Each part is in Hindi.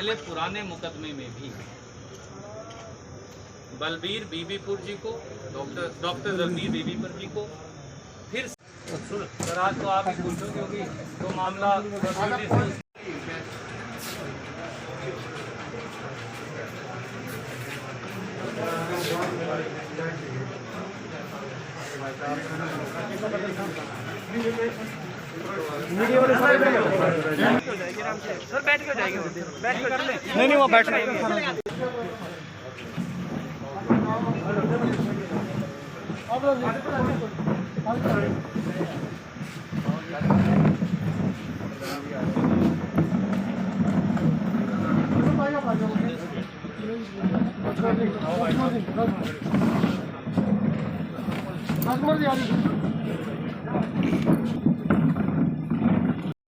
पहले पुराने मुकदमे में भी बलबीर बीबीपुर जी को, डॉक्टर दलबीर बीबीपुर जी को फिर सर आज तो आप ही पूछो क्योंकि तो मामला सर बैठ के जाएंगे, बैठ कर ले। नहीं वो बैठ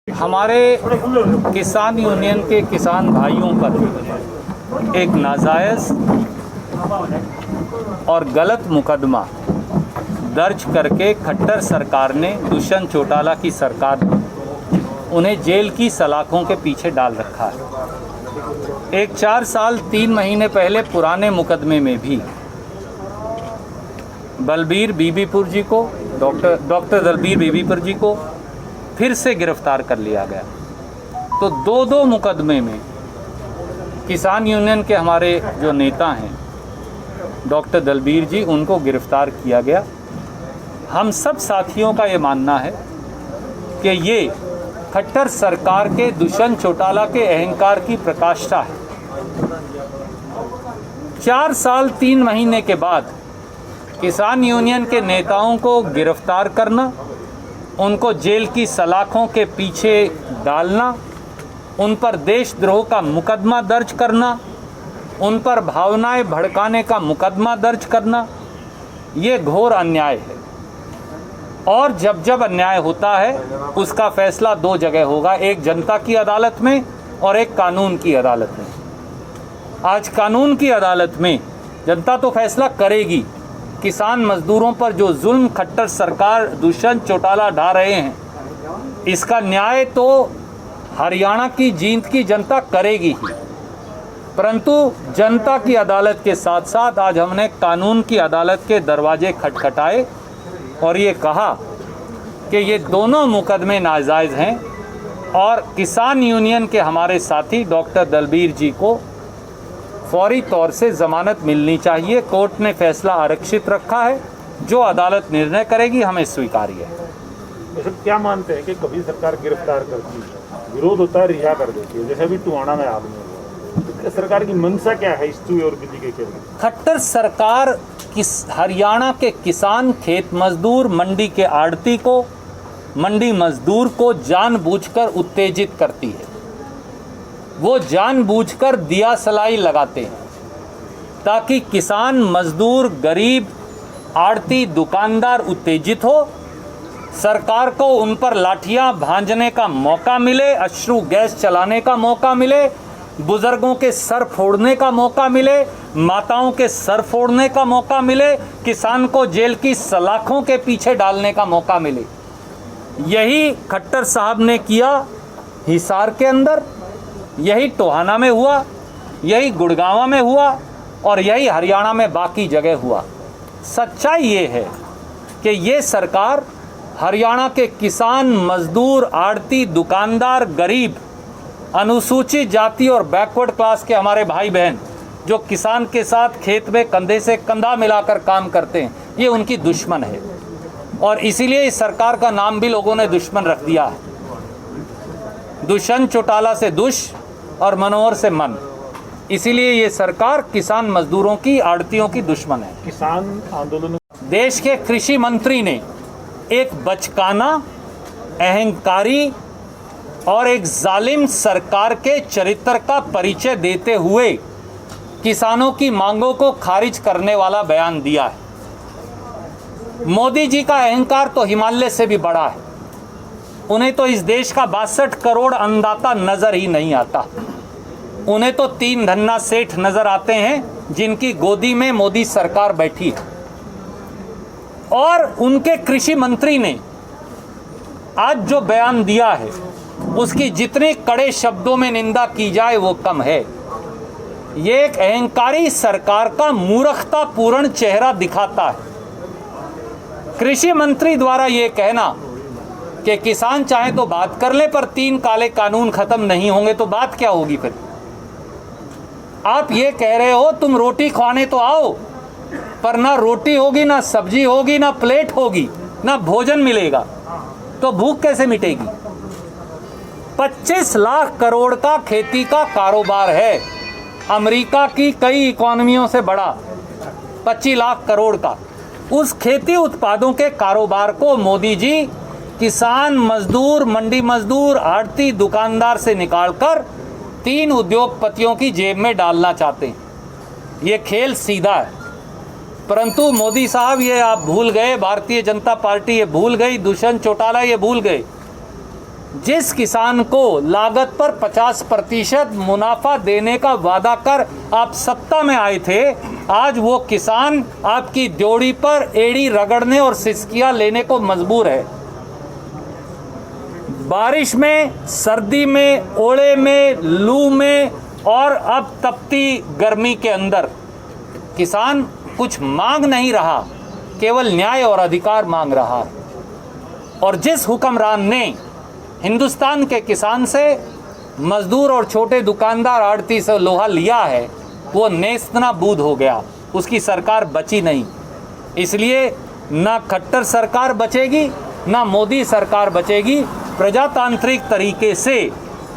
हमारे किसान यूनियन के किसान भाइयों पर एक नाजायज़ और गलत मुकदमा दर्ज करके खट्टर सरकार ने, दुष्यंत चौटाला की सरकार ने उन्हें जेल की सलाखों के पीछे डाल रखा है। एक 4 साल 3 महीने पहले पुराने मुकदमे में भी बलबीर बीबीपुर जी को, डॉक्टर दलबीर बीबीपुर जी को फिर से गिरफ्तार कर लिया गया। तो 2 मुकदमे में किसान यूनियन के हमारे जो नेता हैं डॉक्टर दलबीर जी, उनको गिरफ्तार किया गया। हम सब साथियों का ये मानना है कि ये खट्टर सरकार के, दुष्यंत चौटाला के अहंकार की प्रकाष्ठा है। 4 साल 3 महीने के बाद किसान यूनियन के नेताओं को गिरफ्तार करना, उनको जेल की सलाखों के पीछे डालना, उन पर देशद्रोह का मुकदमा दर्ज करना, उन पर भावनाएं भड़काने का मुकदमा दर्ज करना, ये घोर अन्याय है। और जब जब अन्याय होता है उसका फैसला 2 जगह होगा, एक जनता की अदालत में और एक कानून की अदालत में। आज कानून की अदालत में जनता तो फैसला करेगी। किसान मजदूरों पर जो जुल्म खट्टर सरकार दुष्यंत चौटाला ढा रहे हैं, इसका न्याय तो हरियाणा की जींद की जनता करेगी ही। परंतु जनता की अदालत के साथ साथ आज हमने कानून की अदालत के दरवाजे खटखटाए और ये कहा कि ये दोनों मुकदमे नाजायज़ हैं और किसान यूनियन के हमारे साथी डॉक्टर दलबीर जी को फौरी तौर से ज़मानत मिलनी चाहिए। कोर्ट ने फैसला आरक्षित रखा है, जो अदालत निर्णय करेगी हमें स्वीकार्य है। वैसे क्या मानते हैं कि कभी सरकार गिरफ्तार करती है, विरोध होता है, रिहा कर देती है, जैसे अभी टुहाना में आपने, तो सरकार की मंशा क्या है इस और विधि के केवल? खट्टर सरकार हरियाणा के किसान, खेत मजदूर, मंडी के आड़ती को, मंडी मजदूर को जानबूझकर उत्तेजित करती है। वो जानबूझकर दिया सलाई लगाते हैं ताकि किसान, मजदूर, गरीब, आड़ती, दुकानदार उत्तेजित हो, सरकार को उन पर लाठियां भांजने का मौका मिले, अश्रु गैस चलाने का मौका मिले, बुजुर्गों के सर फोड़ने का मौका मिले, माताओं के सर फोड़ने का मौका मिले, किसान को जेल की सलाखों के पीछे डालने का मौका मिले। यही खट्टर साहब ने किया हिसार के अंदर, यही टोहाना में हुआ, यही गुड़गांव में हुआ और यही हरियाणा में बाकी जगह हुआ। सच्चाई ये है कि ये सरकार हरियाणा के किसान, मजदूर, आड़ती, दुकानदार, गरीब, अनुसूचित जाति और बैकवर्ड क्लास के हमारे भाई बहन जो किसान के साथ खेत में कंधे से कंधा मिलाकर काम करते हैं, ये उनकी दुश्मन है। और इसीलिए इस सरकार का नाम भी लोगों ने दुश्मन रख दिया है। दुष्यंत चौटाला से दुष और मनोहर से मन। इसीलिए ये सरकार किसान मजदूरों की, आड़तियों की दुश्मन है। किसान आंदोलन, देश के कृषि मंत्री ने एक बचकाना, अहंकारी और एक जालिम सरकार के चरित्र का परिचय देते हुए किसानों की मांगों को खारिज करने वाला बयान दिया है। मोदी जी का अहंकार तो हिमालय से भी बड़ा है। उन्हें तो इस देश का 62 करोड़ अन्नदाता नजर ही नहीं आता। उन्हें तो 3 धन्ना सेठ नजर आते हैं जिनकी गोदी में मोदी सरकार बैठी है। और उनके कृषि मंत्री ने आज जो बयान दिया है उसकी जितने कड़े शब्दों में निंदा की जाए वो कम है। ये एक अहंकारी सरकार का मूर्खतापूर्ण चेहरा दिखाता है। कृषि मंत्री द्वारा ये कहना कि किसान चाहे तो बात कर ले पर 3 काले कानून खत्म नहीं होंगे, तो बात क्या होगी फिर? आप ये कह रहे हो तुम रोटी खाने तो आओ, पर ना रोटी होगी, ना सब्जी होगी, ना प्लेट होगी, ना भोजन मिलेगा, तो भूख कैसे मिटेगी? 25 लाख करोड़ का खेती का कारोबार है, अमेरिका की कई इकोनॉमियों से बड़ा 25 लाख करोड़ का। उस खेती उत्पादों के कारोबार को मोदी जी किसान, मजदूर, मंडी मजदूर, आड़ती, दुकानदार से निकालकर 3 उद्योगपतियों की जेब में डालना चाहते हैं। ये खेल सीधा है, परंतु मोदी साहब ये आप भूल गए, भारतीय जनता पार्टी ये भूल गई, दुष्यंत चौटाला ये भूल गए, जिस किसान को लागत पर 50% मुनाफा देने का वादा कर आप सत्ता में आए थे, आज वो किसान आपकी ड्योढ़ी पर एड़ी रगड़ने और सिसकियां लेने को मजबूर है। बारिश में, सर्दी में, ओले में, लू में और अब तपती गर्मी के अंदर किसान कुछ मांग नहीं रहा, केवल न्याय और अधिकार मांग रहा है। और जिस हुक्मरान ने हिंदुस्तान के किसान से, मजदूर और छोटे दुकानदार आड़ती से लोहा लिया है, वो नेस्तनाबूद हो गया, उसकी सरकार बची नहीं। इसलिए ना खट्टर सरकार बचेगी, ना मोदी सरकार बचेगी। प्रजातांत्रिक तरीके से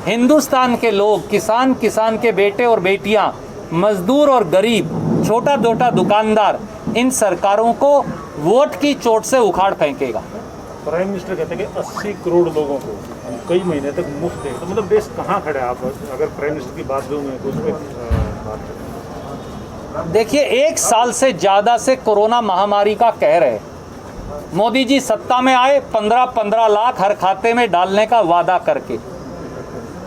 हिंदुस्तान के लोग, किसान, किसान के बेटे और बेटियां, मजदूर और गरीब, छोटा छोटा दुकानदार, इन सरकारों को वोट की चोट से उखाड़ फेंकेगा। प्राइम मिनिस्टर कहते हैं कि 80 करोड़ लोगों को हम कई महीने तक मुफ्त है, तो मतलब देश कहाँ खड़ा है? आप अगर प्राइम मिनिस्टर की बात करूँ तो उस पर बात करें। देखिए, 1 साल से ज़्यादा से कोरोना महामारी का कहर है। मोदी जी सत्ता में आए 15-15 लाख हर खाते में डालने का वादा करके,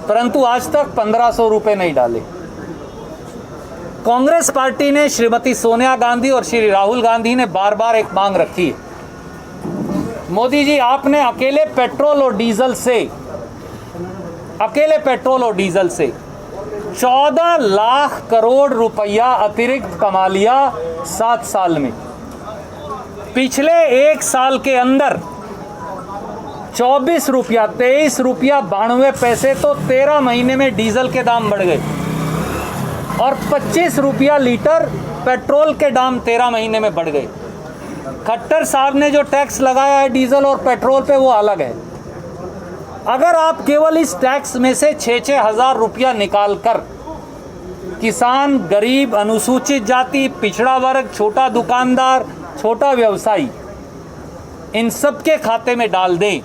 परंतु आज तक 1500 रुपये नहीं डाले। कांग्रेस पार्टी ने, श्रीमती सोनिया गांधी और श्री राहुल गांधी ने बार बार एक मांग रखी है, मोदी जी आपने अकेले पेट्रोल और डीजल से 14 लाख करोड़ रुपया अतिरिक्त कमा लिया 7 साल में। पिछले 1 साल के अंदर 24 रुपया, 23 रुपया 92 पैसे तो 13 महीने में डीजल के दाम बढ़ गए, और 25 रुपया लीटर पेट्रोल के दाम 13 महीने में बढ़ गए। खट्टर साहब ने जो टैक्स लगाया है डीजल और पेट्रोल पे, वो अलग है। अगर आप केवल इस टैक्स में से 6-6 हज़ार रुपया निकाल कर किसान, गरीब, अनुसूचित जाति, पिछड़ा वर्ग, छोटा दुकानदार, छोटा व्यवसायी, इन सब के खाते में डाल दें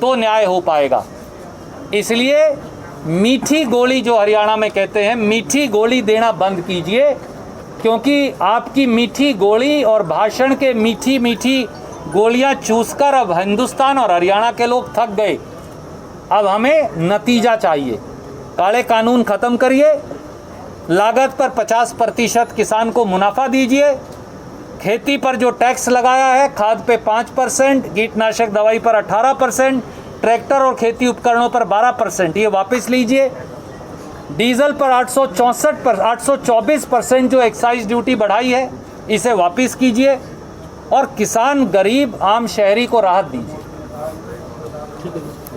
तो न्याय हो पाएगा। इसलिए मीठी गोली, जो हरियाणा में कहते हैं, मीठी गोली देना बंद कीजिए, क्योंकि आपकी मीठी गोली और भाषण के मीठी मीठी गोलियां चूसकर अब हिंदुस्तान और हरियाणा के लोग थक गए। अब हमें नतीजा चाहिए। काले कानून ख़त्म करिए, लागत पर 50% किसान को मुनाफा दीजिए, खेती पर जो टैक्स लगाया है, खाद पे 5%, कीटनाशक दवाई पर 18%, ट्रैक्टर और खेती उपकरणों पर 12%, ये वापस लीजिए। डीजल पर 824% जो एक्साइज ड्यूटी बढ़ाई है, इसे वापस कीजिए, और किसान, गरीब, आम शहरी को राहत दीजिए।